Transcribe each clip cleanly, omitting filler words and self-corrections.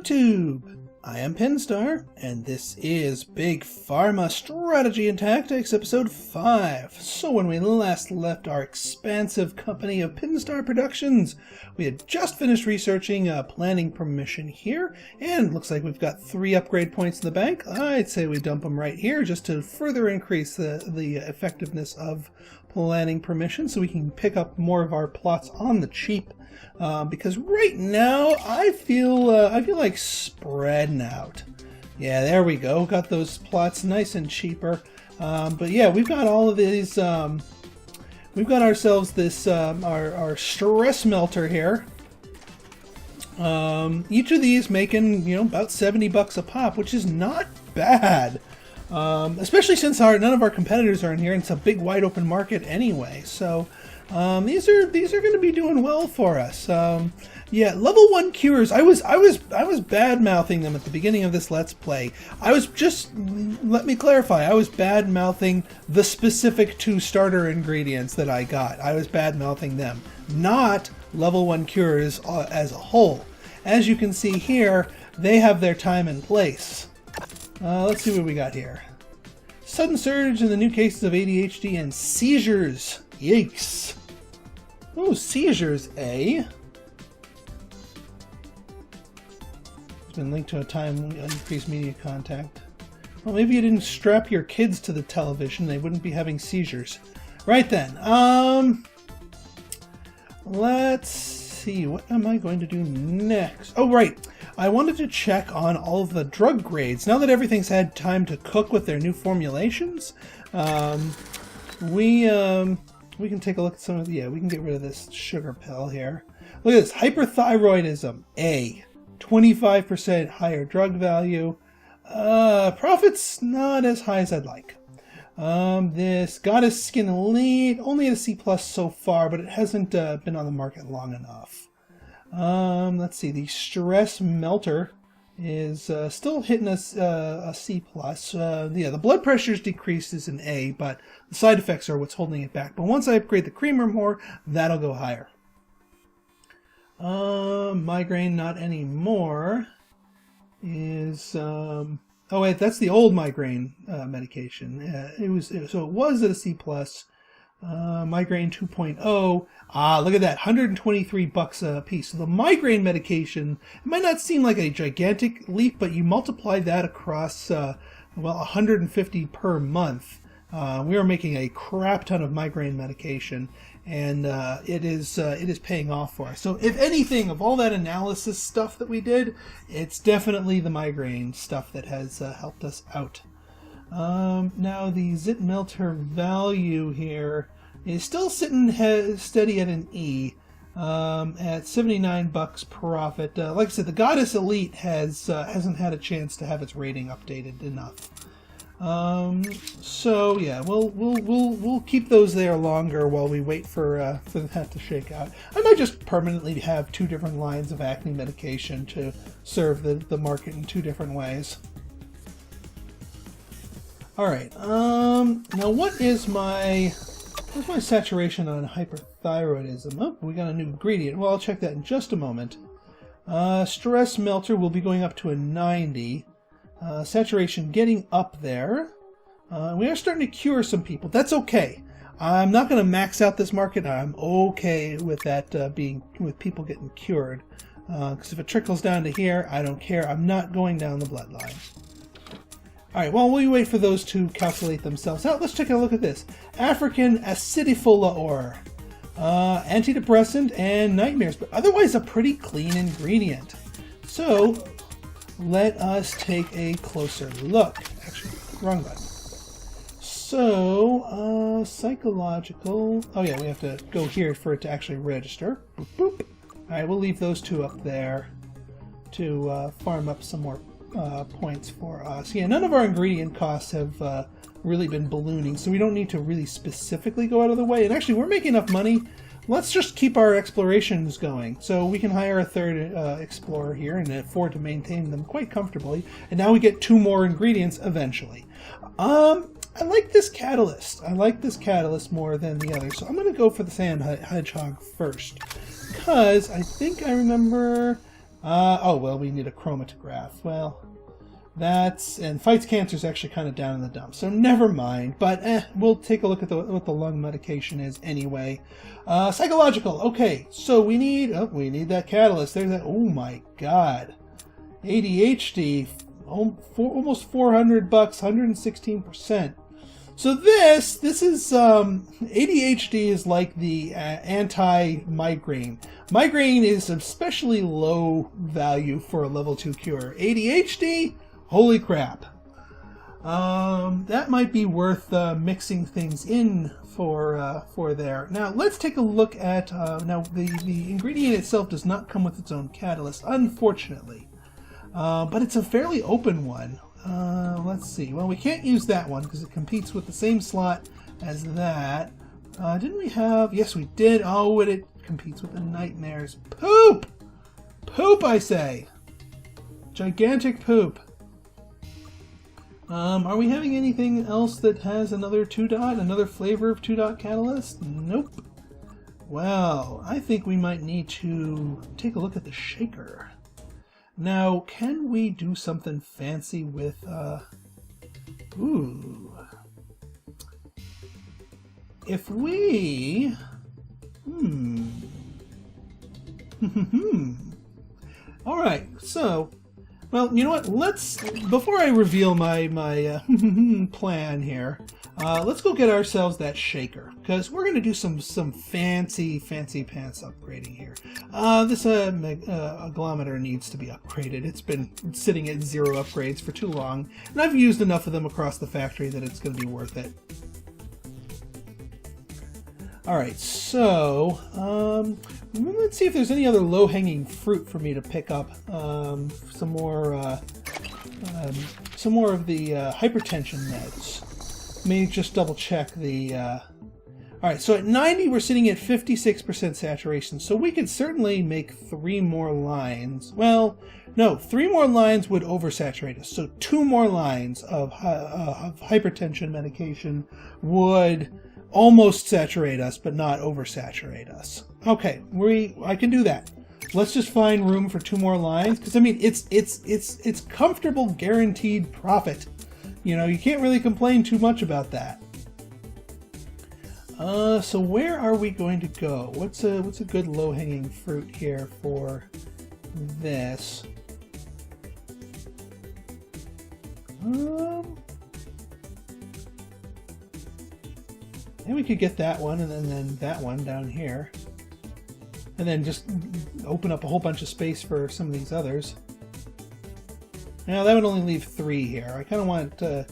YouTube! I am Pinstar, and this is Big Pharma Strategy and Tactics, Episode 5. So when we last left our expansive company of Pinstar Productions, we had just finished researching planning permission here, and looks like we've got 3 upgrade points in the bank. I'd say we dump them right here just to further increase the effectiveness of planning permission so we can pick up more of our plots on the cheap. Because right now I feel like spreading out. Yeah, there we go. Got those plots nice and cheaper. But yeah, we've got all of these. We've got ourselves this our stress melter here. Each of these making about $70 a pop, which is not bad. Especially since none of our competitors are in here, and it's a big wide open market anyway. So these are going to be doing well for us. Yeah, level 1 cures. I was bad mouthing them at the beginning of this Let's Play. Let me clarify. I was bad mouthing the specific 2 starter ingredients that I got. I was bad mouthing them, not level 1 cures as a whole. As you can see here, they have their time and place. Let's see what we got here. Sudden surge in the new cases of ADHD and seizures. Yikes. Oh, seizures, eh? It's been linked to a time increased media contact. Well, maybe you didn't strap your kids to the television. They wouldn't be having seizures. Right then. Let's see. What am I going to do next? Oh, right. I wanted to check on all of the drug grades. Now that everything's had time to cook with their new formulations, we can take a look at some of the, we can get rid of this sugar pill here. Look at this, hyperthyroidism, A, 25% higher drug value. Profits not as high as I'd like. This Goddess Skin Elite, only at a C+ so far, but it hasn't been on the market long enough. Let's see, the Stress Melter is still hitting us a C+. Yeah, the blood pressure is decreased as an A, but the side effects are what's holding it back. But once I upgrade the creamer more, that'll go higher. Migraine not anymore is oh wait, that's the old migraine medication. It was at a C+. Migraine 2.0. Look at that, $123 a piece. So the migraine medication, it might not seem like a gigantic leap, but you multiply that across, well, 150 per month. We are making a crap ton of migraine medication, and it is paying off for us. So if anything, of all that analysis stuff that we did, it's definitely the migraine stuff that has helped us out. Now the Zit Melter value here is still sitting steady at an E, at $79 profit. Like I said, the Goddess Elite hasn't had a chance to have its rating updated enough. So yeah, we'll keep those there longer while we wait for that to shake out. I might just permanently have 2 different lines of acne medication to serve the market in 2 different ways. Alright, now what's my saturation on hyperthyroidism? Oh, we got a new ingredient. Well, I'll check that in just a moment. Stress Melter will be going up to a 90. Saturation getting up there. We are starting to cure some people. That's okay. I'm not going to max out this market. I'm okay with that with people getting cured. Because if it trickles down to here, I don't care. I'm not going down the bloodline. Alright, while we wait for those to calculate themselves out, let's take a look at this. African acidifola ore. Antidepressant and nightmares, but otherwise a pretty clean ingredient. So, let us take a closer look. Actually, wrong button. So, psychological. Oh yeah, we have to go here for it to actually register. Boop, boop. Alright, we'll leave those 2 up there to farm up some more points for us. Yeah, none of our ingredient costs have really been ballooning, so we don't need to really specifically go out of the way. And actually, we're making enough money. Let's just keep our explorations going. So we can hire a 3rd explorer here and afford to maintain them quite comfortably. And now we get 2 more ingredients eventually. I like this catalyst. I like this catalyst more than the others. So I'm going to go for the sand hedgehog first. Because I think I remember Oh, well, we need a chromatograph. Well, and fights cancer is actually kind of down in the dumps, so never mind. But we'll take a look at what the lung medication is anyway. Psychological. Okay, so we need that catalyst. There's that. Oh my God, ADHD. Almost $400, 116%. So this is ADHD is like the anti-migraine. Migraine is especially low value for a level 2 cure. ADHD, holy crap. That might be worth mixing things in for there. Now let's take a look at now the ingredient itself does not come with its own catalyst, unfortunately, but it's a fairly open one. Let's see. Well, we can't use that one because it competes with the same slot as that. Didn't we have? Yes, we did. Oh, and it competes with the nightmares. Poop! Poop, I say. Gigantic poop. Are we having anything else that has another 2-dot, another flavor of 2-dot catalyst? Nope. Well, I think we might need to take a look at the shaker. Now, can we do something fancy with, if we, all right, so, well, you know what, before I reveal my plan here, let's go get ourselves that shaker, because we're going to do some fancy pants upgrading here. This agglometer needs to be upgraded. It's been sitting at 0 upgrades for too long, and I've used enough of them across the factory that it's going to be worth it. Alright, so, let's see if there's any other low-hanging fruit for me to pick up. Some more of the hypertension meds. Let me just double check the... Alright, so at 90 we're sitting at 56% saturation, so we could certainly make 3 more lines. Well, no, 3 more lines would oversaturate us, so 2 more lines of hypertension medication would almost saturate us, but not oversaturate us. Okay, I can do that. Let's just find room for 2 more lines, because I mean it's comfortable, guaranteed profit. You know, you can't really complain too much about that. So where are we going to go? What's a good low-hanging fruit here for this? And we could get that one, and then that one down here. And then just open up a whole bunch of space for some of these others. Now that would only leave 3 here. I kind of want to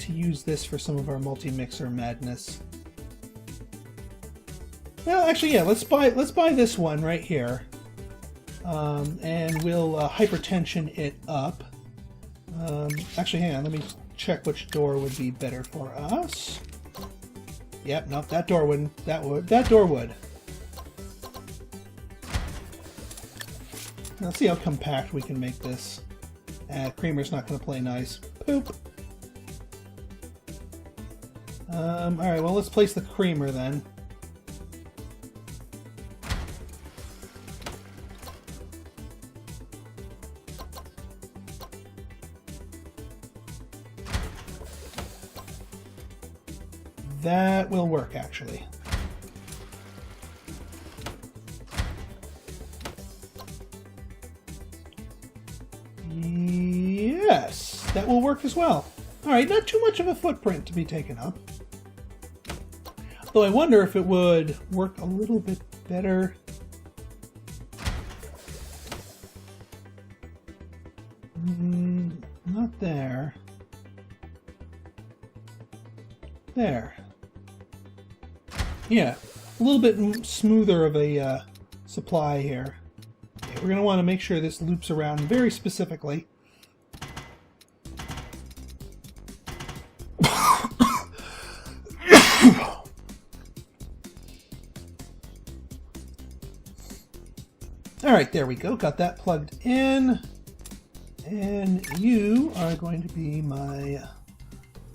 use this for some of our multi-mixer madness. Well, actually, yeah, let's buy this one right here. And we'll hypertension it up. Actually, hang on, let me check which door would be better for us. Yep, nope, that door wouldn't. That door would. Let's see how compact we can make this. Creamer's not going to play nice. Poop. Alright, well, let's place the creamer then. That will work, actually. Yes, that will work as well. Alright, not too much of a footprint to be taken up. Though I wonder if it would work a little bit better. Not there. There. Yeah, a little bit smoother of a supply here. Okay, we're going to want to make sure this loops around very specifically. Alright, there we go. Got that plugged in. And you are going to be my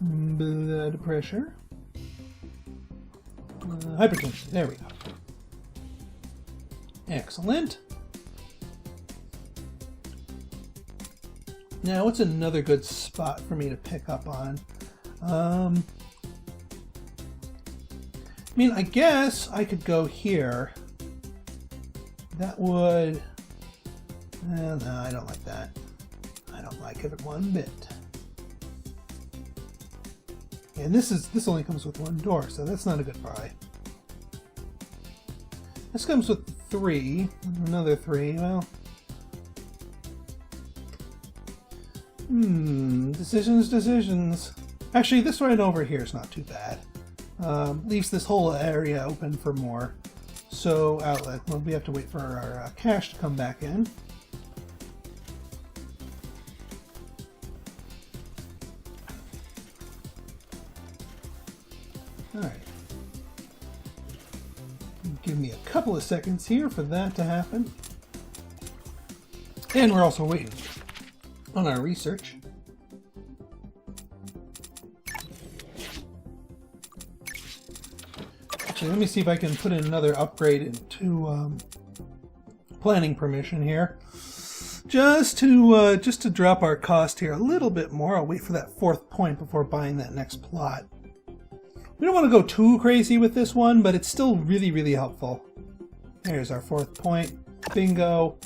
blood pressure. Hypertension. There we go. Excellent. Now, what's another good spot for me to pick up on? I mean, I guess I could go here. That would... no, I don't like that. I don't like it one bit. And this only comes with one door, so that's not a good buy. This comes with 3, another 3, well... decisions. Actually, this right over here is not too bad. Leaves this whole area open for more. So, outlet. Well, we have to wait for our cash to come back in. Alright. Give me a couple of seconds here for that to happen. And we're also waiting on our research. Actually, let me see if I can put in another upgrade into planning permission here. Just to drop our cost here a little bit more. I'll wait for that 4th point before buying that next plot. We don't want to go too crazy with this one, but it's still really, really helpful. There's our 4th point. Bingo.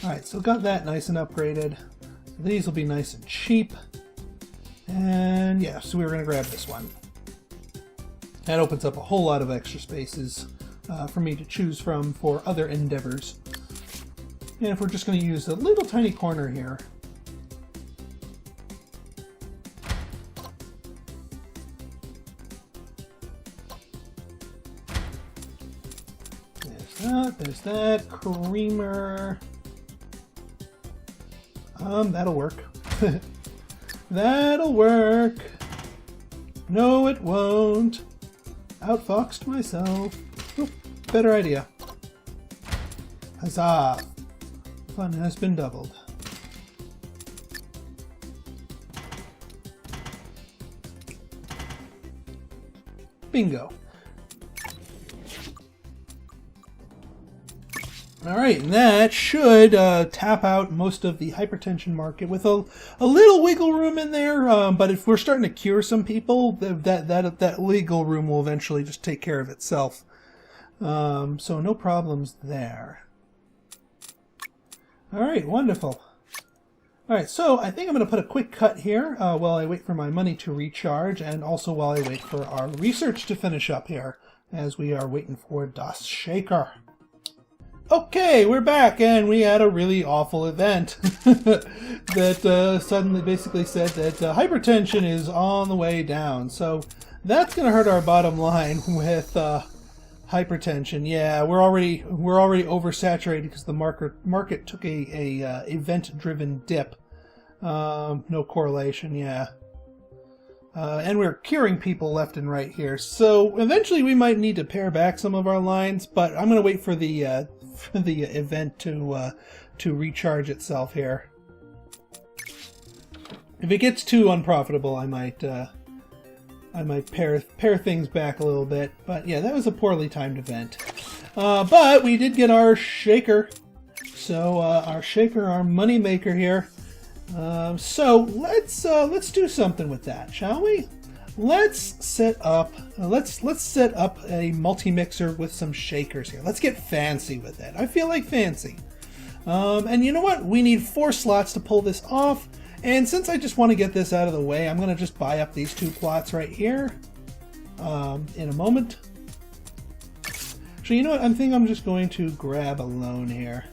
Alright, so got that nice and upgraded. These will be nice and cheap. And yeah, so we were going to grab this one. That opens up a whole lot of extra spaces for me to choose from for other endeavors. And if we're just going to use a little tiny corner here. There's that. Creamer. That'll work. That'll work. No, it won't. Outfoxed myself. Oop, better idea. Huzzah! Fun has been doubled. Bingo. Alright, and that should tap out most of the hypertension market with a little wiggle room in there, but if we're starting to cure some people, that wiggle room will eventually just take care of itself. So no problems there. Alright, wonderful. Alright, so I think I'm going to put a quick cut here while I wait for my money to recharge, and also while I wait for our research to finish up here, as we are waiting for Das Shaker. Okay, we're back, and we had a really awful event that suddenly basically said that hypertension is on the way down. So that's going to hurt our bottom line with hypertension. Yeah, we're already oversaturated because the market took a event-driven dip. No correlation. Yeah. And we're curing people left and right here. So eventually we might need to pare back some of our lines, but I'm going to wait for the event to recharge itself here. If it gets too unprofitable, I might pare things back a little bit. But yeah, that was a poorly timed event. But we did get our shaker. So our shaker, our money maker here. So let's do something with that, shall we? Let's set up a multi-mixer with some shakers here. Let's get fancy with it. I feel like fancy. And you know what? We need 4 slots to pull this off. And since I just want to get this out of the way, I'm going to just buy up these 2 plots right here in a moment. So you know what? I think I'm just going to grab a loan here.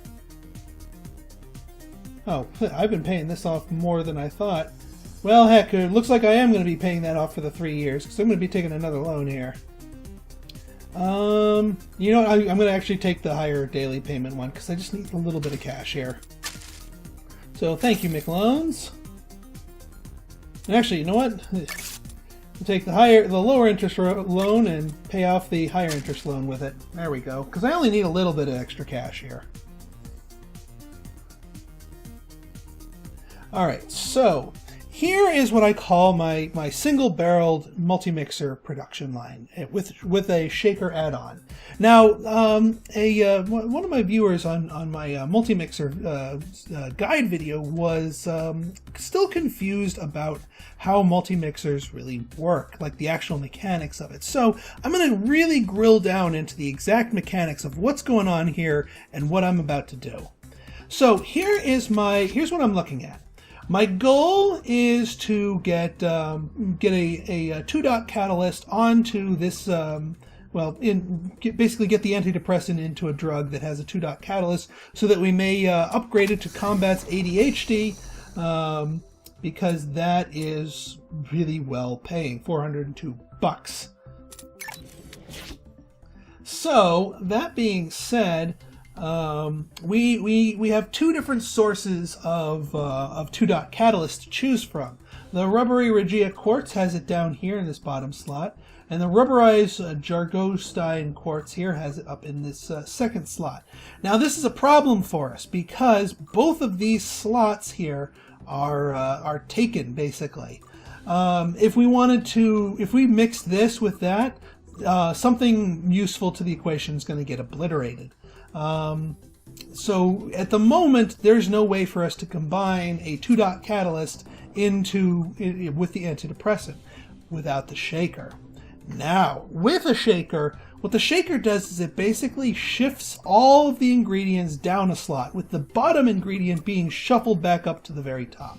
Oh, I've been paying this off more than I thought. Well, heck, it looks like I am going to be paying that off for the 3 years, because I'm going to be taking another loan here. You know what? I'm going to actually take the higher daily payment one, because I just need a little bit of cash here. So, thank you, McLoans. And actually, you know what? I'll take the lower interest loan and pay off the higher interest loan with it. There we go. Because I only need a little bit of extra cash here. Alright, so here is what I call my single-barreled multi-mixer production line with a shaker add-on. Now, one of my viewers on my multi-mixer guide video was still confused about how multi-mixers really work, like the actual mechanics of it. So I'm going to really grill down into the exact mechanics of what's going on here and what I'm about to do. So here's what I'm looking at. My goal is to get a 2-dot catalyst onto this, basically get the antidepressant into a drug that has a 2-dot catalyst so that we may upgrade it to combat's ADHD, because that is really well paying, $402. So that being said, we have two different sources of 2-dot catalyst to choose from. The rubbery Regia quartz has it down here in this bottom slot, and the rubberized Jargostein quartz here has it up in this second slot. Now this is a problem for us because both of these slots here are taken basically. If we mix this with that, something useful to the equation is going to get obliterated. So at the moment, there's no way for us to combine a 2-dot catalyst with the antidepressant without the shaker. Now, with a shaker, what the shaker does is it basically shifts all of the ingredients down a slot, with the bottom ingredient being shuffled back up to the very top.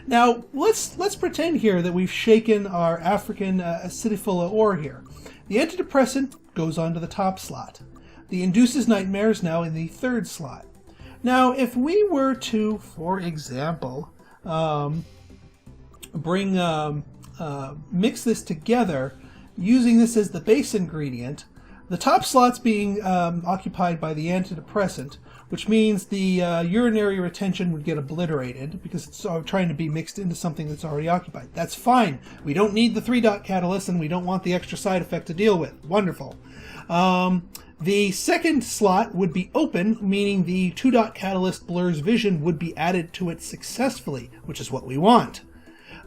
Now, let's pretend here that we've shaken our African acidiphila ore here. The antidepressant goes onto the top slot. The induces nightmares now in the third slot. Now, if we were to, for example, mix this together, using this as the base ingredient, the top slot's being occupied by the antidepressant, which means the urinary retention would get obliterated because it's trying to be mixed into something that's already occupied. That's fine. We don't need the 3-dot catalyst, and we don't want the extra side effect to deal with. Wonderful. The second slot would be open, meaning the 2-dot catalyst blur's vision would be added to it successfully, which is what we want.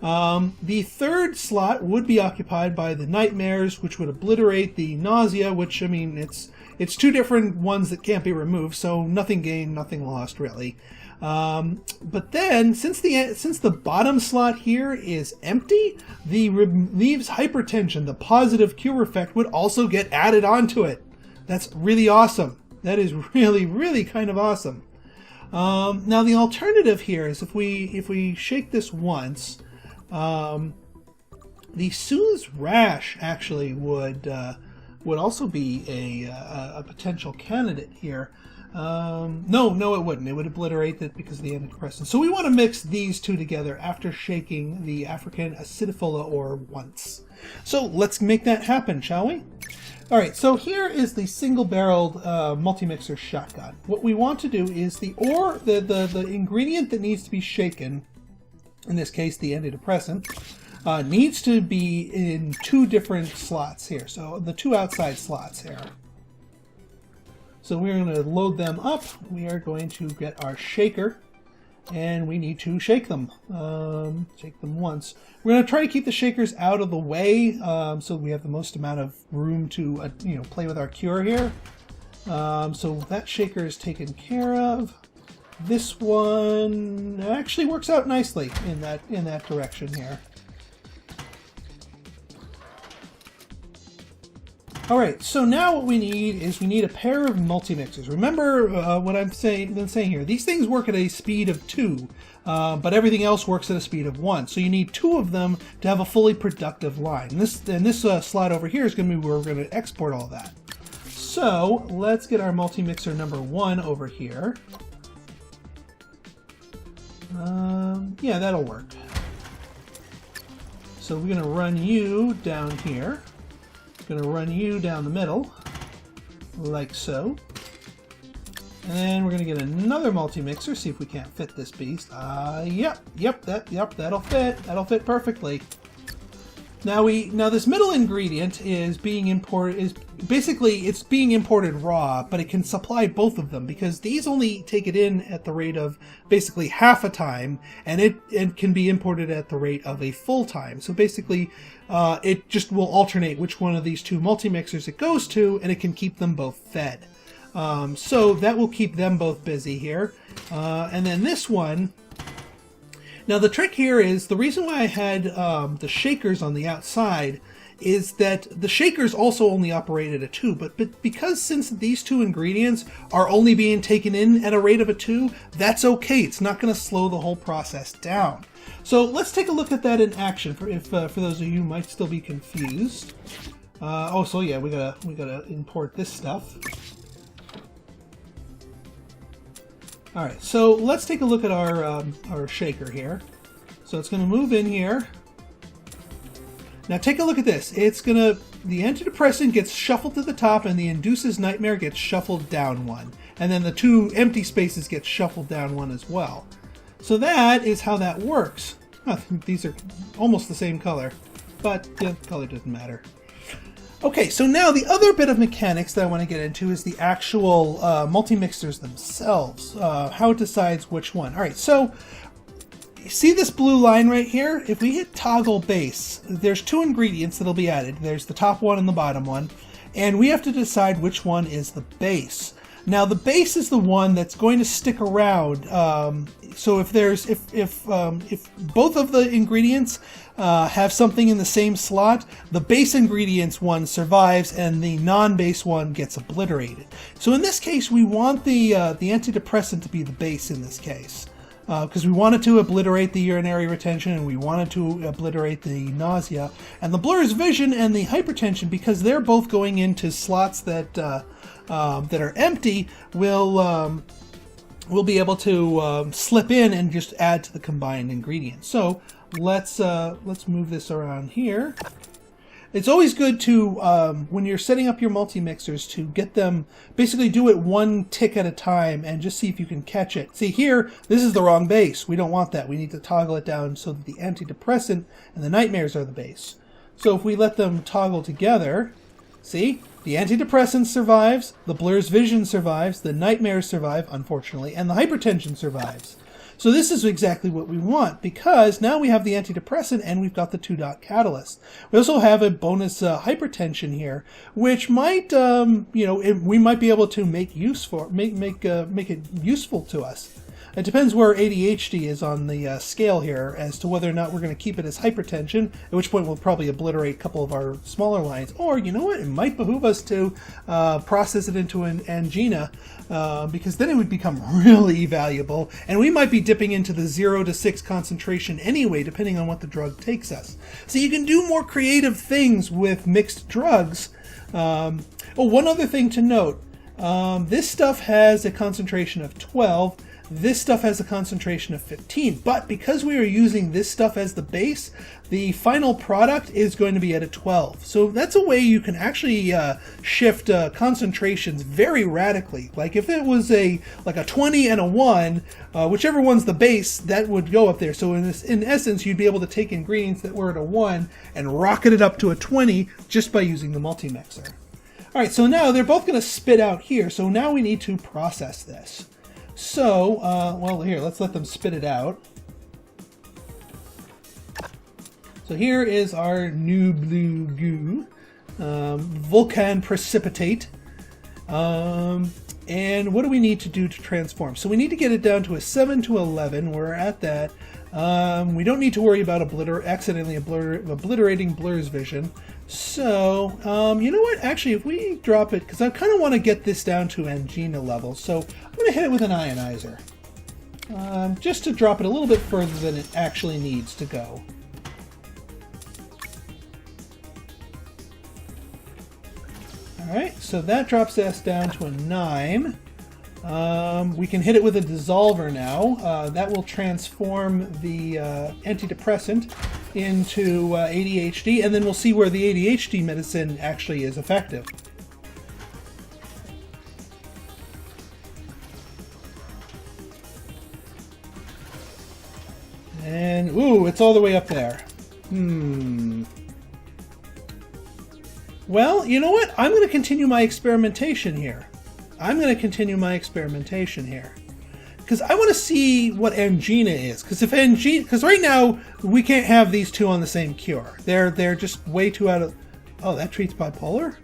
The third slot would be occupied by the nightmares, which would obliterate the nausea, which, I mean, it's two different ones that can't be removed, so nothing gained, nothing lost, really. But then, since the bottom slot here is empty, the relieves hypertension, the positive cure effect, would also get added onto it. That's really awesome. That is really, really kind of awesome. Now the alternative here is if we shake this once, the Soothes rash actually would also be a potential candidate here. No, it wouldn't. It would obliterate it because of the antidepressant. So we want to mix these two together after shaking the African acidiphila ore once. So let's make that happen, shall we? All right, so here is the single-barreled multi-mixer shotgun. What we want to do is the ingredient that needs to be shaken, in this case the antidepressant, needs to be in two different slots here. So the two outside slots here. So we're going to load them up. We are going to get our shaker, and we need to shake them. Shake them once. We're going to try to keep the shakers out of the way, so we have the most amount of room to play with our cure here. So that shaker is taken care of. This one actually works out nicely in that direction here. All right, so now what we need is a pair of multi-mixers. Remember what I've been saying here. These things work at a speed of 2, but everything else works at a speed of 1. So you need 2 of them to have a fully productive line. And this slot over here is going to be where we're going to export all that. So let's get our multi-mixer number 1 over here. Yeah, that'll work. So we're going to run you down here. Going to run you down the middle, like so. And then we're going to get another multi-mixer, see if we can't fit this beast. Yep, that'll fit. That'll fit perfectly. Now this middle ingredient is being imported. It's being imported raw, but it can supply both of them because these only take it in at the rate of basically half a time, and it can be imported at the rate of a full time. So basically, it just will alternate which one of these two multi-mixers it goes to, and it can keep them both fed. So that will keep them both busy here, and then this one. Now the trick here is, the reason why I had the shakers on the outside is that the shakers also only operate at a 2, but because since these two ingredients are only being taken in at a rate of a 2, that's okay. It's not going to slow the whole process down. So let's take a look at that in action for those of you who might still be confused. So yeah, we gotta import this stuff. All right, so let's take a look at our shaker here. So it's going to move in here. Now take a look at this. The antidepressant gets shuffled to the top, and the induces nightmare gets shuffled down one, and then the two empty spaces get shuffled down one as well. So that is how that works. These are almost the same color, but the color doesn't matter. Okay, so now the other bit of mechanics that I want to get into is the actual multi-mixers themselves, how it decides which one. All right, so you see this blue line right here? If we hit toggle base, there's two ingredients that'll be added. There's the top one and the bottom one, and we have to decide which one is the base. Now the base is the one that's going to stick around. So if both of the ingredients have something in the same slot, the base ingredients one survives and the non-base one gets obliterated. So in this case, we want the antidepressant to be the base in this case, because we wanted to obliterate the urinary retention and we wanted to obliterate the nausea, and the blur's vision and the hypertension, because they're both going into slots that are empty, we'll be able to slip in and just add to the combined ingredients. So let's move this around here. It's always good to, when you're setting up your multi-mixers, to get them, basically do it one tick at a time and just see if you can catch it. See here, this is the wrong base. We don't want that. We need to toggle it down so that the antidepressant and the nightmares are the base. So if we let them toggle together, see? The antidepressant survives, the blur's vision survives, the nightmares survive, unfortunately, and the hypertension survives. So this is exactly what we want, because now we have the antidepressant and we've got the 2-dot catalyst. We also have a bonus hypertension here, which might, we might be able to make it useful to us. It depends where ADHD is on the scale here as to whether or not we're going to keep it as hypertension, at which point we'll probably obliterate a couple of our smaller lines. Or, you know what, it might behoove us to process it into an angina, because then it would become really valuable, and we might be dipping into the 0 to 6 concentration anyway, depending on what the drug takes us. So you can do more creative things with mixed drugs. One other thing to note, this stuff has a concentration of 12. This stuff has a concentration of 15, but because we are using this stuff as the base, the final product is going to be at a 12. So that's a way you can actually shift concentrations very radically. Like if it was like a 20 and a 1, whichever one's the base, that would go up there. So in essence, you'd be able to take ingredients that were at a 1 and rocket it up to a 20 just by using the multi-mixer. All right, so now they're both going to spit out here. So now we need to process this. So, here, let's let them spit it out. So here is our new blue goo, Vulcan precipitate. And what do we need to do to transform? So we need to get it down to a 7 to 11. We're at that. We don't need to worry about accidentally obliterating Blur's vision. So, you know what? Actually, if we drop it, because I kind of want to get this down to angina level, so I'm going to hit it with an ionizer. Just to drop it a little bit further than it actually needs to go. Alright, so that drops us down to a 9. We can hit it with a dissolver now. That will transform the antidepressant into ADHD, and then we'll see where the ADHD medicine actually is effective. And, ooh, it's all the way up there. Well, you know what? I'm going to continue my experimentation here. Because I want to see what angina is. Because right now we can't have these two on the same cure. They're just way too out of. Oh, that treats bipolar.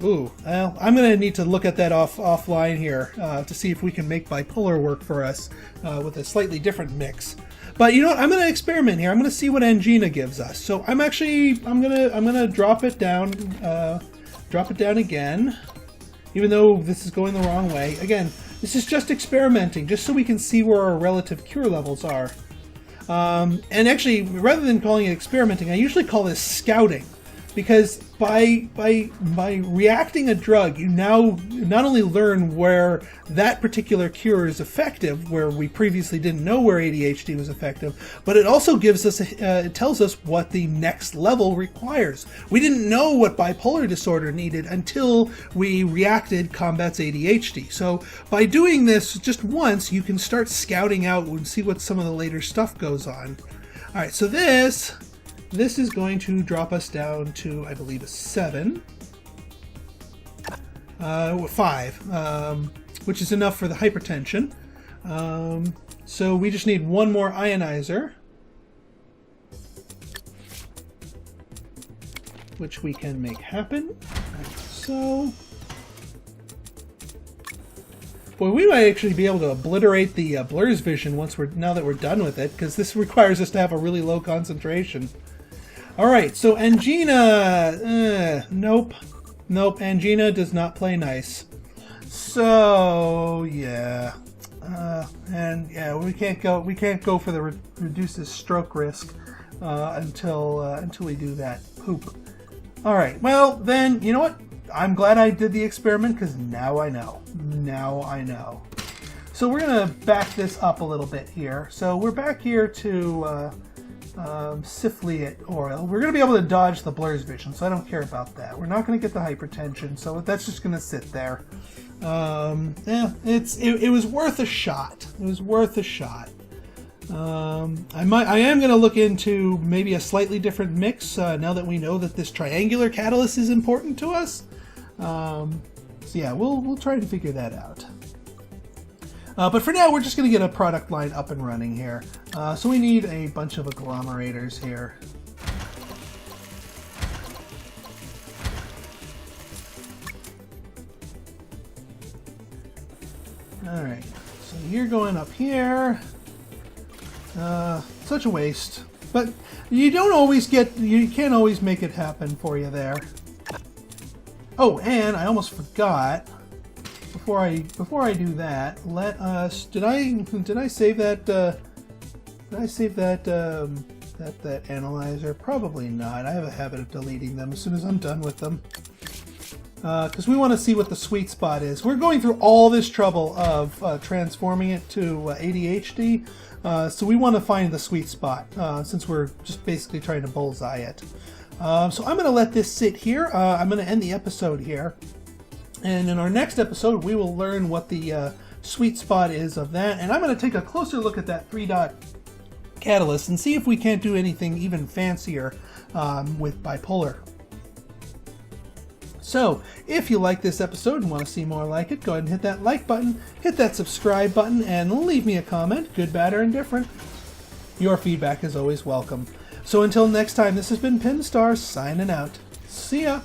Ooh, well, I'm going to need to look at that offline here to see if we can make bipolar work for us with a slightly different mix. But you know what? I'm going to experiment here. I'm going to see what angina gives us. So I'm gonna drop it down again, even though this is going the wrong way. Again, this is just experimenting, just so we can see where our relative cure levels are. And actually, rather than calling it experimenting, I usually call this scouting, because by reacting a drug, you now not only learn where that particular cure is effective, where we previously didn't know where ADHD was effective, but it also gives us it tells us what the next level requires. We didn't know what bipolar disorder needed until we reacted combats ADHD. So by doing this just once, you can start scouting out and see what some of the later stuff goes on. All right, so this is going to drop us down to, I believe, a 7. 5, which is enough for the hypertension. So we just need one more ionizer, which we can make happen. Like so. Boy, we might actually be able to obliterate the blur's vision now that we're done with it, because this requires us to have a really low concentration. Alright, so angina, nope, angina does not play nice. So, yeah, and yeah, we can't go for the reduces stroke risk until we do that. Poop. Alright, well then, you know what? I'm glad I did the experiment, because now I know. So we're going to back this up a little bit here. So we're back here to syphiliate oil. We're going to be able to dodge the blur's vision, so I don't care about that. We're not going to get the hypertension, so that's just going to sit there. Yeah, it was worth a shot. I am going to look into maybe a slightly different mix now that we know that this triangular catalyst is important to us. So yeah, we'll try to figure that out. But for now, we're just going to get a product line up and running here. So we need a bunch of agglomerators here. Alright, so you're going up here. Such a waste. But you can't always make it happen for you there. Oh, and I almost forgot. Before I do that, let us. Did I save that? Did I save that analyzer? Probably not. I have a habit of deleting them as soon as I'm done with them. Because we want to see what the sweet spot is. We're going through all this trouble of transforming it to ADHD, so we want to find the sweet spot since we're just basically trying to bullseye it. So I'm going to let this sit here. I'm going to end the episode here. And in our next episode, we will learn what the sweet spot is of that. And I'm going to take a closer look at that 3-dot catalyst and see if we can't do anything even fancier with bipolar. So, if you like this episode and want to see more like it, go ahead and hit that like button, hit that subscribe button, and leave me a comment, good, bad, or indifferent. Your feedback is always welcome. So until next time, this has been Pinstar signing out. See ya!